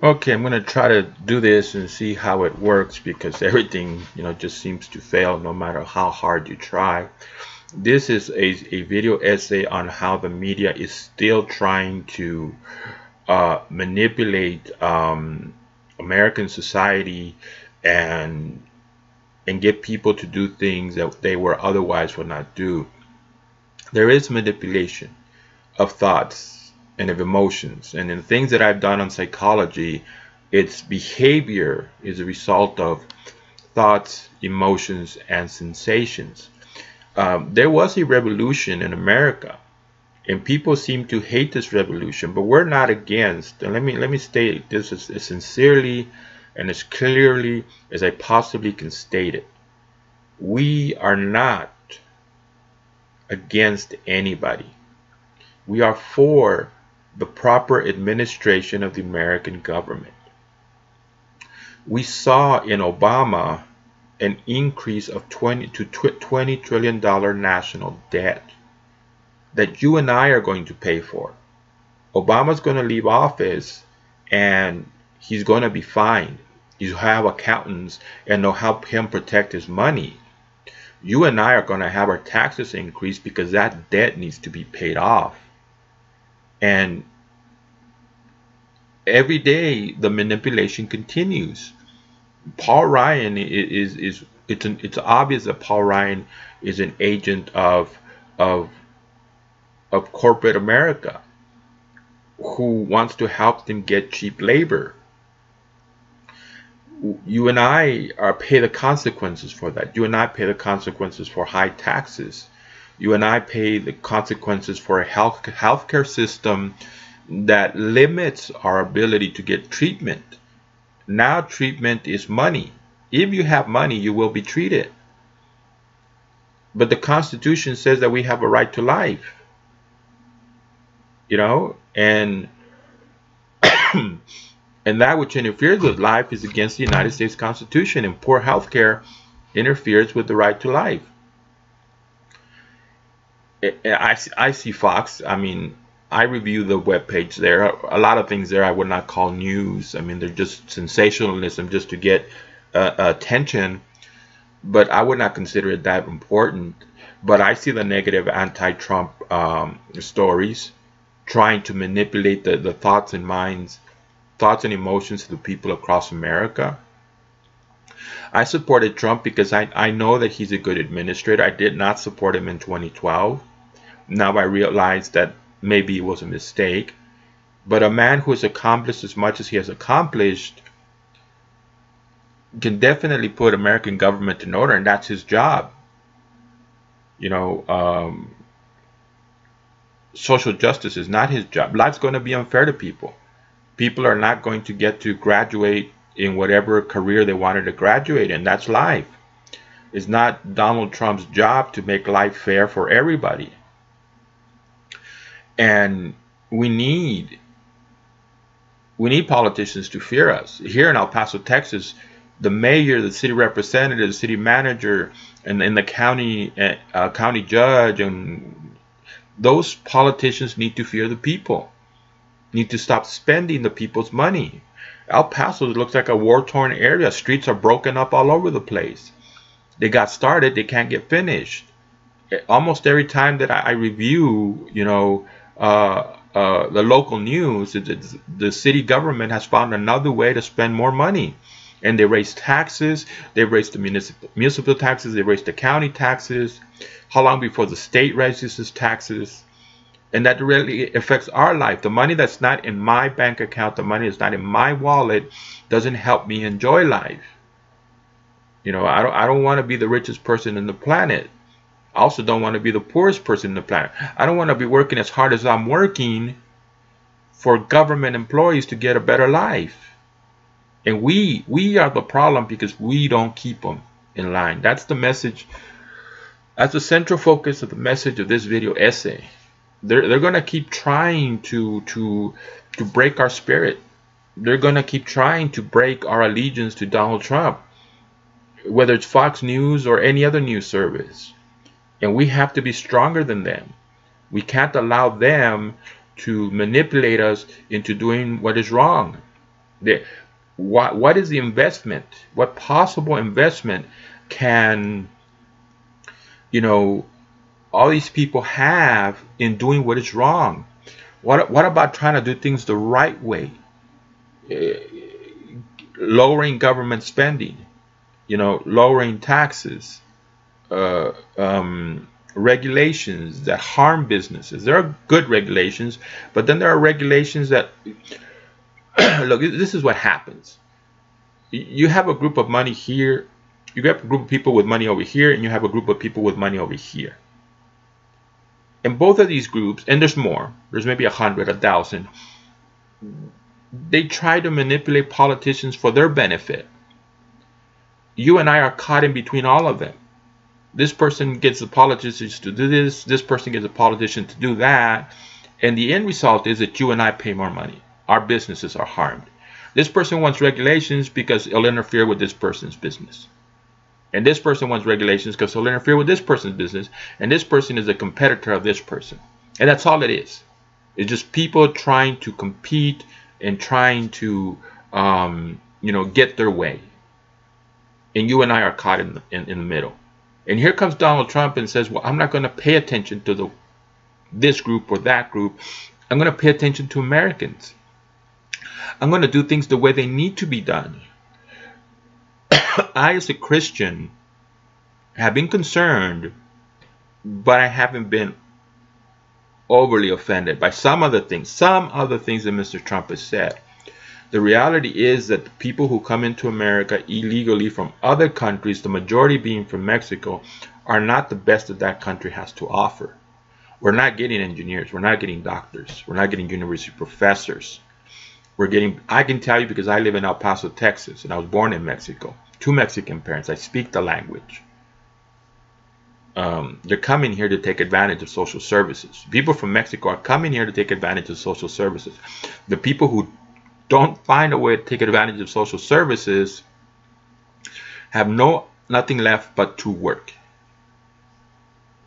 Okay, I'm gonna try to do this and see how it works because everything, just seems to fail no matter how hard you try. This is a video essay on how the media is still trying to manipulate American society and get people to do things that they were otherwise would not do. There is manipulation of thoughts and of emotions, and in things that I've done on psychology, its behavior is a result of thoughts, emotions, and sensations. There was a revolution in America, and people seem to hate this revolution, but we're not against. And let me state this as sincerely and as clearly as I possibly can state it. We are not against anybody. We are for the proper administration of the American government. We saw in Obama an increase of $20 trillion national debt that you and I are going to pay for. Obama's going to leave office and he's going to be fined. He'll have accountants and they'll help him protect his money. You and I are going to have our taxes increased because that debt needs to be paid off. And every day the manipulation continues. Paul Ryan it's obvious that Paul Ryan is an agent of corporate America who wants to help them get cheap labor. You and I pay the consequences for that. You and I pay the consequences for high taxes. You and I pay the consequences for a healthcare system that limits our ability to get treatment. Now treatment is money. If you have money, you will be treated. But the Constitution says that we have a right to life. And and that which interferes with life is against the United States Constitution, and poor health care interferes with the right to life. I see Fox. I mean, I review the webpage there. A lot of things there I would not call news. I mean, they're just sensationalism just to get attention, but I would not consider it that important. But I see the negative anti-Trump stories trying to manipulate the thoughts and thoughts and emotions of the people across America. I supported Trump because I know that he's a good administrator. I did not support him in 2012. Now I realize that maybe it was a mistake. But a man who has accomplished as much as he has accomplished can definitely put American government in order, and that's his job. Social justice is not his job. Life's going to be unfair to people. People are not going to get to graduate in whatever career they wanted to graduate in. That's life. It's not Donald Trump's job to make life fair for everybody. And we need politicians to fear us. Here in El Paso, Texas, the mayor, the city representative, the city manager, and the county judge, and those politicians need to fear the people. Need to stop spending the people's money. El Paso looks like a war-torn area. Streets are broken up all over the place. They got started, they can't get finished. Almost every time that I review, the local news, the city government has found another way to spend more money. And they raise taxes, they raise the municipal taxes, they raise the county taxes. How long before the state raises its taxes? And that really affects our life. The money that's not in my bank account, the money that's not in my wallet, doesn't help me enjoy life. I don't want to be the richest person in the planet. I also don't want to be the poorest person in the planet. I don't want to be working as hard as I'm working for government employees to get a better life. And we are the problem because we don't keep them in line. That's the message. That's the central focus of the message of this video essay. They're going to keep trying to break our spirit. They're going to keep trying to break our allegiance to Donald Trump, whether it's Fox News or any other news service. And we have to be stronger than them. We can't allow them to manipulate us into doing what is wrong. They, what is the investment? What possible investment can, you know, all these people have in doing what is wrong? What about trying to do things the right way? Lowering government spending, lowering taxes, uh, regulations that harm businesses. There are good regulations, but then there are regulations that look. This is what happens. You have a group of money here. You have a group of people with money over here, and you have a group of people with money over here. And both of these groups, and there's more. There's maybe 100, 1,000. They try to manipulate politicians for their benefit. You and I are caught in between all of them. This person gets the politicians to do this. This person gets a politician to do that. And the end result is that you and I pay more money. Our businesses are harmed. This person wants regulations because it'll interfere with this person's business. And this person wants regulations because it'll interfere with this person's business. And this person is a competitor of this person. And that's all it is. It's just people trying to compete and trying to, get their way. And you and I are caught in the middle. And here comes Donald Trump and says, well, I'm not going to pay attention to this group or that group. I'm going to pay attention to Americans. I'm going to do things the way they need to be done. I, as a Christian, have been concerned, but I haven't been overly offended by some other things that Mr. Trump has said. The reality is that the people who come into America illegally from other countries, the majority being from Mexico, are not the best that that country has to offer. We're not getting engineers. We're not getting doctors. We're not getting university professors. I can tell you because I live in El Paso, Texas, and I was born in Mexico. 2 Mexican parents. I speak the language. They're coming here to take advantage of social services. People from Mexico are coming here to take advantage of social services. The people who don't find a way to take advantage of social services have nothing left but to work.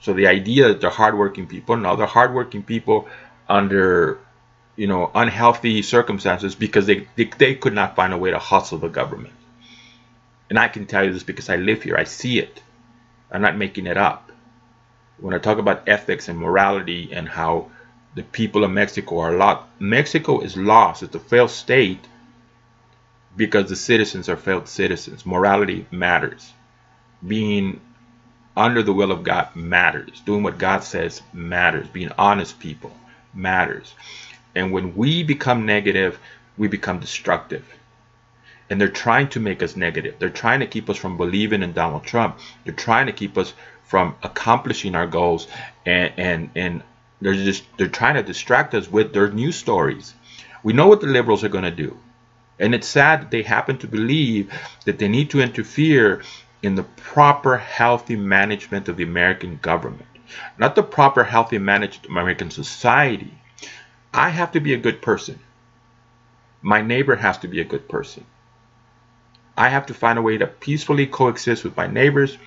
So the idea that they're hardworking people, no, they're hardworking people under, unhealthy circumstances because they could not find a way to hustle the government. And I can tell you this because I live here. I see it. I'm not making it up. When I talk about ethics and morality and how the people of Mexico are lost, Mexico is lost. It's a failed state because the citizens are failed citizens. Morality matters. Being under the will of God matters. Doing what God says matters. Being honest people matters. And when we become negative, we become destructive. And they're trying to make us negative. They're trying to keep us from believing in Donald Trump. They're trying to keep us from accomplishing our goals. And they're trying to distract us with their news stories. We know what the liberals are going to do. And it's sad that they happen to believe that they need to interfere in the proper, healthy management of the American government. Not the proper, healthy management of American society. I have to be a good person. My neighbor has to be a good person. I have to find a way to peacefully coexist with my neighbors.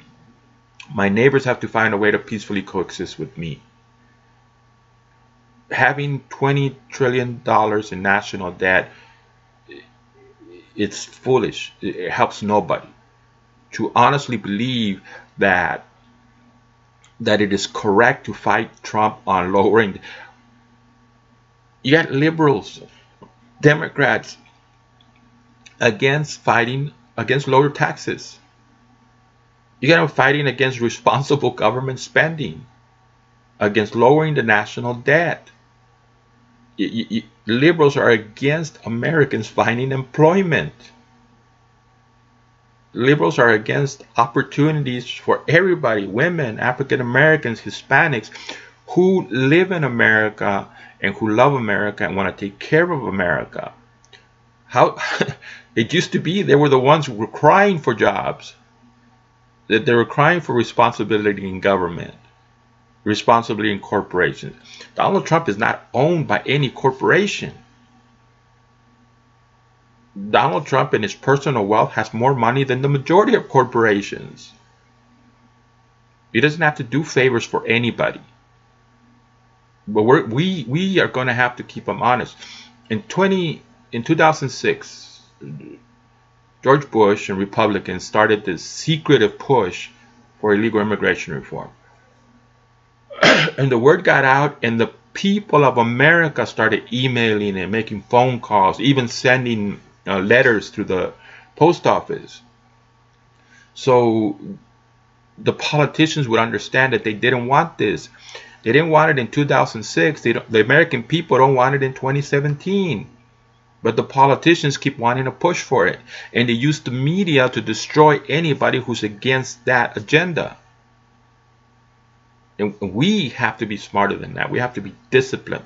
My neighbors have to find a way to peacefully coexist with me. Having $20 trillion in national debt, it's foolish. It helps nobody. To honestly believe that it is correct to fight Trump on lowering. You got liberals, Democrats against lower taxes. You got them fighting against responsible government spending, against lowering the national debt. Liberals are against Americans finding employment. Liberals are against opportunities for everybody, women, African Americans, Hispanics, who live in America and who love America and want to take care of America. How it used to be they were the ones who were crying for jobs, that they were crying for responsibility in government, responsibility in corporations. Donald Trump is not owned by any corporation. Donald Trump in his personal wealth has more money than the majority of corporations. He doesn't have to do favors for anybody. But we are going to have to keep him honest. In 2006, George Bush and Republicans started this secretive push for illegal immigration reform. And the word got out, and the people of America started emailing and making phone calls, even sending letters to the post office. So the politicians would understand that they didn't want this. They didn't want it in 2006. The American people don't want it in 2017. But the politicians keep wanting to push for it. And they use the media to destroy anybody who's against that agenda. And we have to be smarter than that. We have to be disciplined.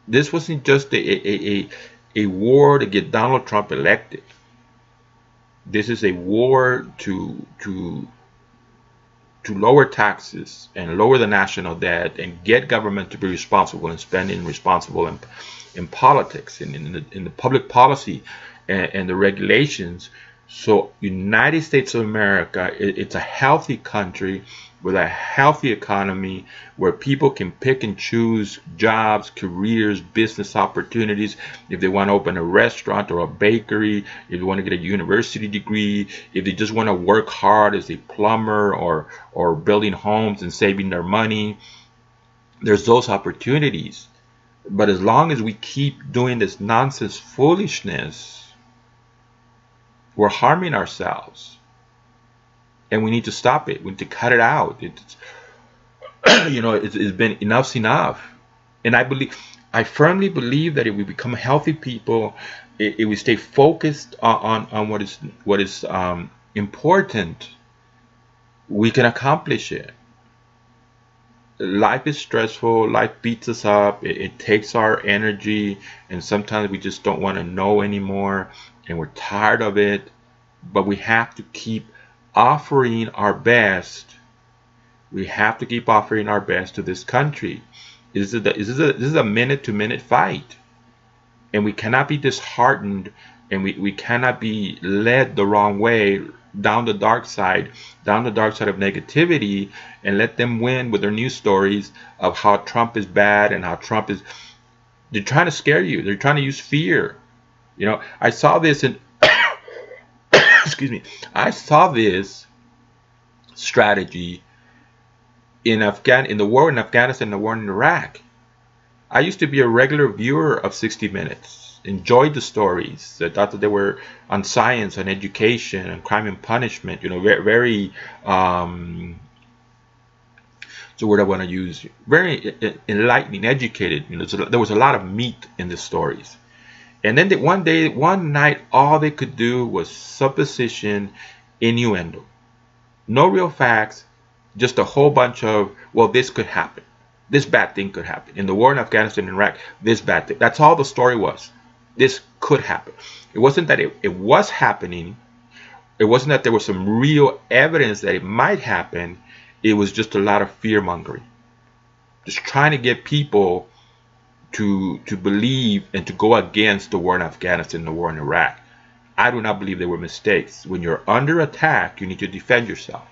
This wasn't just a war to get Donald Trump elected. This is a war to lower taxes and lower the national debt and get government to be responsible in spending, responsible in politics and in the public policy and the regulations. So United States of America, it's a healthy country with a healthy economy where people can pick and choose jobs, careers, business opportunities. If they want to open a restaurant or a bakery, if they want to get a university degree, if they just want to work hard as a plumber or building homes and saving their money, there's those opportunities. But as long as we keep doing this nonsense foolishness, we're harming ourselves. And we need to stop it. We need to cut it out. It's been enough's enough. And I firmly believe that if we become healthy people, if we stay focused on what is important, we can accomplish it. Life is stressful. Life beats us up. It takes our energy, and sometimes we just don't want to know anymore, and we're tired of it. But we have to keep offering our best. We have to keep offering our best to this country. This is a minute-to-minute fight, and we cannot be disheartened, and we cannot be led the wrong way, down the dark side of negativity, and let them win with their news stories of how Trump is bad and how Trump is. They're trying to scare you. They're trying to use fear. I saw this in excuse me. I saw this strategy in the war in Afghanistan and the war in Iraq. I used to be a regular viewer of 60 Minutes, enjoyed the stories. I thought that they were on science and education and crime and punishment. Very the word I want to use, very enlightening, educated. There was a lot of meat in the stories. And then one night, all they could do was supposition, innuendo. No real facts, just a whole bunch of, well, this could happen. This bad thing could happen. In the war in Afghanistan and Iraq, this bad thing. That's all the story was. This could happen. It wasn't that it was happening. It wasn't that there was some real evidence that it might happen. It was just a lot of fear-mongering. Just trying to get people to believe and to go against the war in Afghanistan and the war in Iraq. I do not believe they were mistakes. When you're under attack, you need to defend yourself.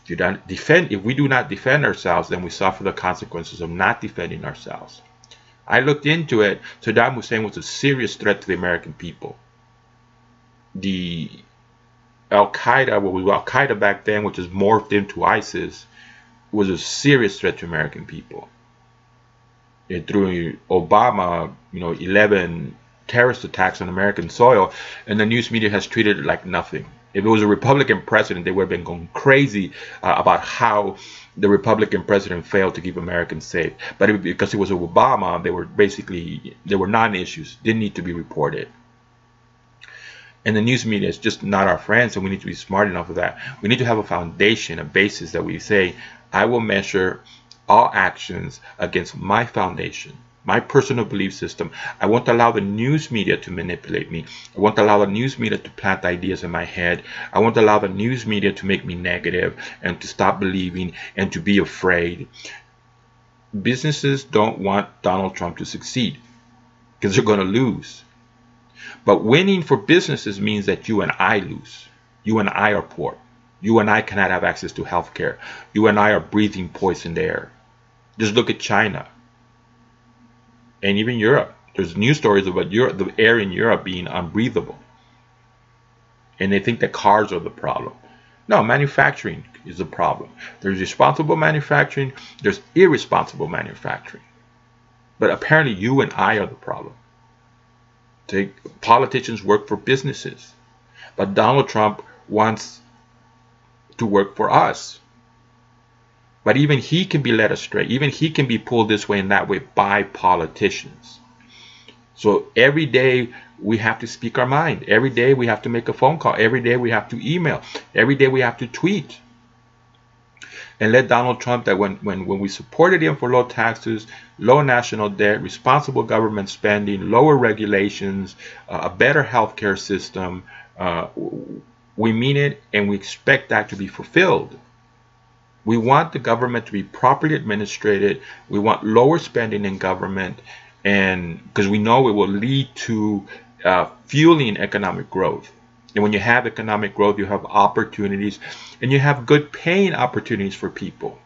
If we do not defend ourselves, then we suffer the consequences of not defending ourselves. I looked into it. Saddam Hussein was a serious threat to the American people. The Al-Qaeda, what was Al-Qaeda back then, which is morphed into ISIS, was a serious threat to American people. And through Obama, 11 terrorist attacks on American soil, and the news media has treated it like nothing. If it was a Republican president, they would have been going crazy about how the Republican president failed to keep Americans safe. But because it was Obama, they were non-issues, didn't need to be reported. And the news media is just not our friends, and we need to be smart enough of that. We need to have a foundation, a basis that we say, I will measure all actions against my foundation, my personal belief system. I won't allow the news media to manipulate me. I won't allow the news media to plant ideas in my head. I won't allow the news media to make me negative and to stop believing and to be afraid. Businesses don't want Donald Trump to succeed because they're going to lose. But winning for businesses means that you and I lose. You and I are poor. You and I cannot have access to health care. You and I are breathing poisoned air. Just look at China and even Europe. There's news stories about Europe, the air in Europe being unbreathable. And they think that cars are the problem. No, manufacturing is the problem. There's responsible manufacturing, there's irresponsible manufacturing. But apparently you and I are the problem. Politicians work for businesses. But Donald Trump wants to work for us. But even he can be led astray. Even he can be pulled this way and that way by politicians. So every day we have to speak our mind. Every day we have to make a phone call. Every day we have to email. Every day we have to tweet. And let Donald Trump, that when we supported him for low taxes, low national debt, responsible government spending, lower regulations, a better healthcare system, we mean it and we expect that to be fulfilled. We want the government to be properly administrated. We want lower spending in government, and because we know it will lead to fueling economic growth. And when you have economic growth, you have opportunities, and you have good paying opportunities for people.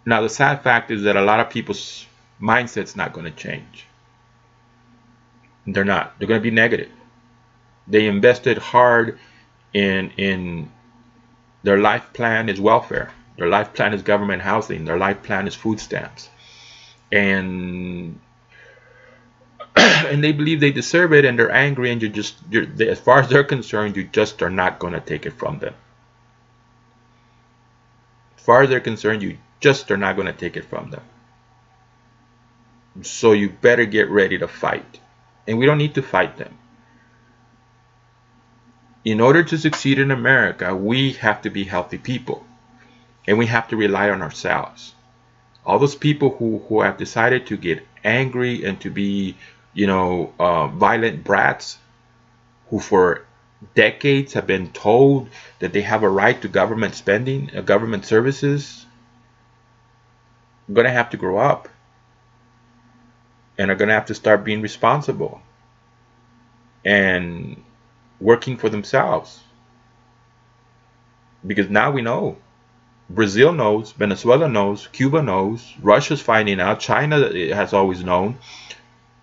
Now, the sad fact is that a lot of people's mindset's not going to change. They're not. They're going to be negative. They invested hard in their life plan is welfare. Their life plan is government housing. Their life plan is food stamps. And they believe they deserve it, and they're angry, and as far as they're concerned, you just are not going to take it from them. As far as they're concerned, you just are not going to take it from them. So you better get ready to fight. And we don't need to fight them. In order to succeed in America, we have to be healthy people. And we have to rely on ourselves. All those people who have decided to get angry and to be, violent brats, who for decades have been told that they have a right to government spending, government services, are going to have to grow up. And are going to have to start being responsible and working for themselves. Because now we know. Brazil knows, Venezuela knows, Cuba knows, Russia's finding out, China has always known.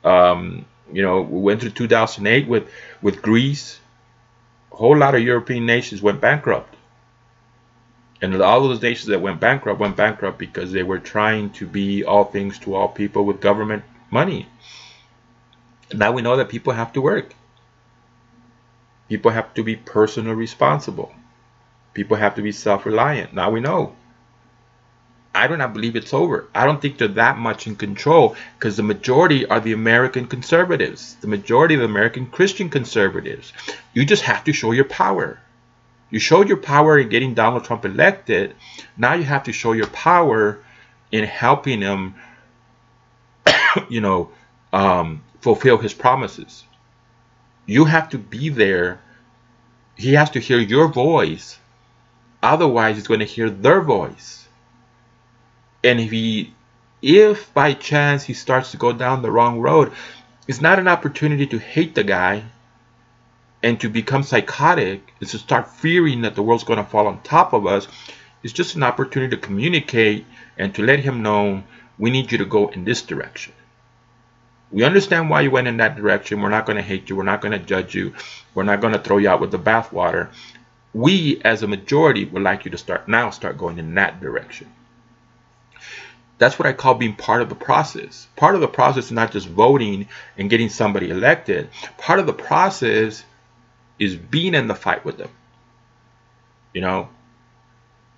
We went through 2008 with Greece. A whole lot of European nations went bankrupt. And all those nations that went bankrupt because they were trying to be all things to all people with government money. Now we know that people have to work. People have to be personally responsible. People have to be self-reliant. Now we know. I do not believe it's over. I don't think they're that much in control, because the majority are the American conservatives. The majority of the American Christian conservatives. You just have to show your power. You showed your power in getting Donald Trump elected. Now you have to show your power in helping him fulfill his promises. You have to be there. He has to hear your voice. Otherwise, he's going to hear their voice. And if by chance he starts to go down the wrong road, it's not an opportunity to hate the guy and to become psychotic. It's to start fearing that the world's going to fall on top of us. It's just an opportunity to communicate and to let him know, we need you to go in this direction. We understand why you went in that direction. We're not going to hate you. We're not going to judge you. We're not going to throw you out with the bathwater. We, as a majority, would like you to start going in that direction. That's what I call being part of the process. Part of the process is not just voting and getting somebody elected. Part of the process is being in the fight with them.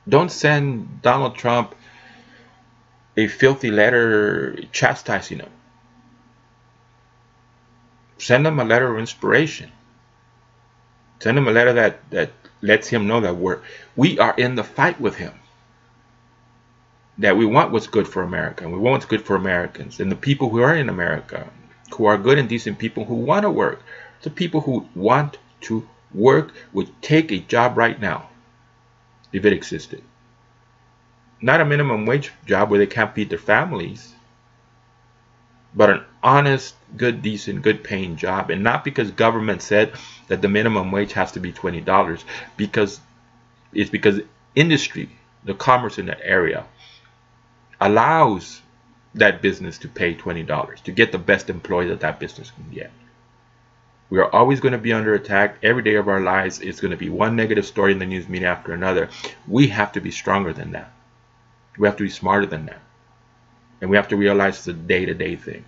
Don't send Donald Trump a filthy letter chastising him. Send him a letter of inspiration. Send him a letter that lets him know that we are in the fight with him. That we want what's good for America. And we want what's good for Americans. And the people who are in America, who are good and decent people who want to work. The people who want to work would take a job right now, if it existed. Not a minimum wage job where they can't feed their families, but an honest, good, decent, good paying job. And not because government said that the minimum wage has to be $20, because industry, the commerce in that area, allows that business to pay $20 to get the best employee that that business can get. We are always going to be under attack. Every day of our lives is going to be one negative story in the news media after another. We have to be stronger than that. We have to be smarter than that. And we have to realize it's a day-to-day thing.